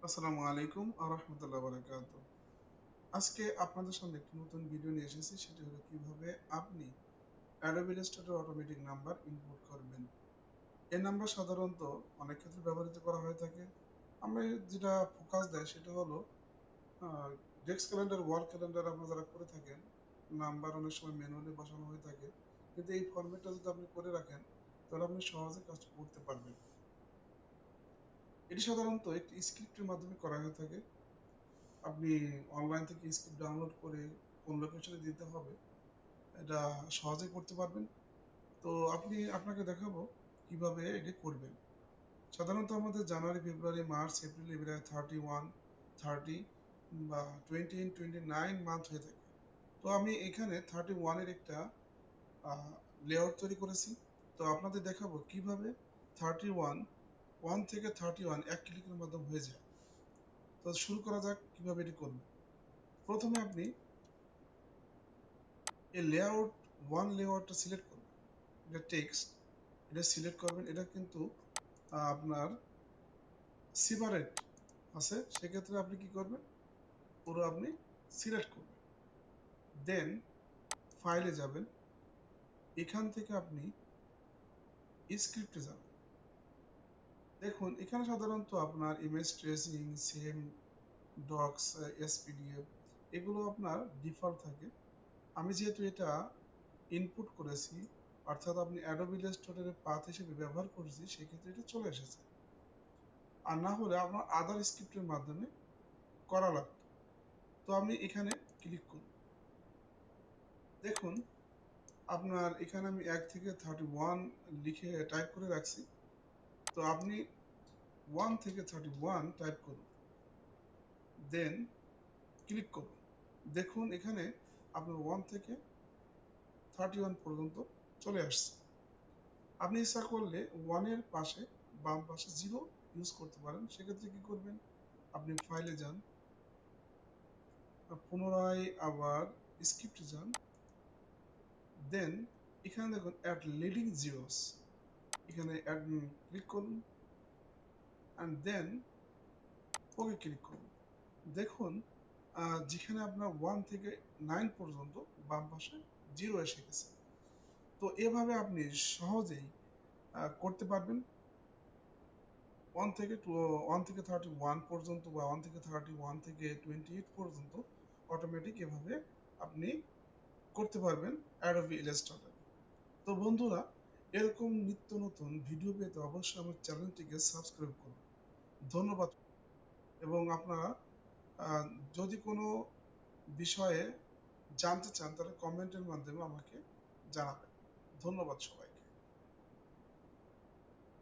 আসসালামু আলাইকুম আরহামতুল্লাহ বারাকাতু। আজকে আপনাদের সামনে একটি নতুন ভিডিও নিয়ে এসেছি। সেটি হলো কিভাবে আপনি Adobe Illustrator automatic number input করবেন। এই নাম্বার সাধারণত অনেক ক্ষেত্রে ব্যবহৃত করা হয়ে থাকে। আমরা যেটা ফোকাস দেয় সেটা হলো ডেস্ক ক্যালেন্ডার, ওয়াল ক্যালেন্ডার আপনারা যারা করে থাকেন, নাম্বার অনেক সময় ম্যানুয়ালি বসানো হয়ে থাকে। কিন্তু এই ফরম্যাটটা যদি আপনি করে রাখেন তাহলে আপনি সহজে কাজটা করতে পারবেন। এটি সাধারণত একটি স্ক্রিপ্টের মাধ্যমে করা হয়ে থাকে। আপনি অনলাইন থেকে স্ক্রিপ্ট ডাউনলোড করে কোন লোকেশনে দিতে হবে এটা সহজেই করতে পারবেন। তো আপনাকে দেখাবো কিভাবে এটি করবেন। সাধারণত আমাদের জানুয়ারি, ফেব্রুয়ারি, মার্চ, এপ্রিল এবারে 31, 30 বা 28, 29 মান্থ হয়ে থাকে। তো আমি এখানে 31 এর একটা লেআউট তৈরি করেছি। তো আপনাদের দেখাবো কিভাবে 31 1 থেকে 31 এক ক্লিকের মাধ্যমে হয়ে যায়। তো শুরু করা যাক কিভাবে এটি করবেন। প্রথমে আপনি এই লেআউট 1 লেআউটটা সিলেক্ট করবেন। এটা টেক্সট, এটা সিলেক্ট করবেন। এটা কিন্তু আপনার সেপারেট আছে, সেক্ষেত্রে আপনি কি করবেন, পুরো আপনি সিলেক্ট করবেন। দেন ফাইলে যাবেন, এখান থেকে আপনি স্ক্রিপ্টে যাবেন। দেখুন এখানে সাধারণত আপনার image tracing, same, docs, SPDF এগুলো আপনার ডিফল্ট থাকে। আমি যেহেতু এটা ইনপুট করেছি, অর্থাৎ আপনি অ্যাডোবি ইলাস্ট্রেটরের পাথ হিসেবে ব্যবহার করেছি, সেক্ষেত্রে এটা চলে এসেছে। আর না হলে আপনার আদার স্ক্রিপ্টের মাধ্যমে করা লাগতো। তো আমি এখানে ক্লিক করব। দেখুন আপনার এখানে আমি 1 থেকে 31 লিখে টাইপ করে রাখছি। তো আপনি 1 থেকে 31 টাইপ করুন, দেন ক্লিক করুন। দেখুন এখানে আপনার 1 থেকে 31 পর্যন্ত চলে আসছে। আপনি ইচ্ছা করলে 1 এর পাশে বাম পাশে 0 ইউজ করতে পারেন। সেক্ষেত্রে কি করবেন, আপনি ফাইলে যান, পুনরায় আবার স্ক্রিপ্টে যান, দেন এখানে দেখুন অ্যাড লিডিং জিরোস, এখানে অ্যাড ক্লিক করুন অ্যান্ড দেন ওকে ক্লিক করুন। দেখুন যেখানে আপনার 1 থেকে 9 পর্যন্ত বাম পাশে 0 এসে গেছে। তো এভাবে আপনি সহজেই করতে পারবেন। 1 থেকে 1 থেকে 31 পর্যন্ত বা 1 থেকে 31 থেকে 28 পর্যন্ত অটোমেটিক এভাবে আপনি করতে পারবেন অ্যাডোবি ইলাস্ট্রেটর। তো বন্ধুরা, এরকম নিত্য নতুন ভিডিও পেতে অবশ্যই আমার চ্যানেলটিকে সাবস্ক্রাইব করুন। ধন্যবাদ। এবং আপনারা আহ, যদি কোনো বিষয়ে জানতে চান তাহলে কমেন্টের মাধ্যমে আমাকে জানাবেন। ধন্যবাদ সবাই।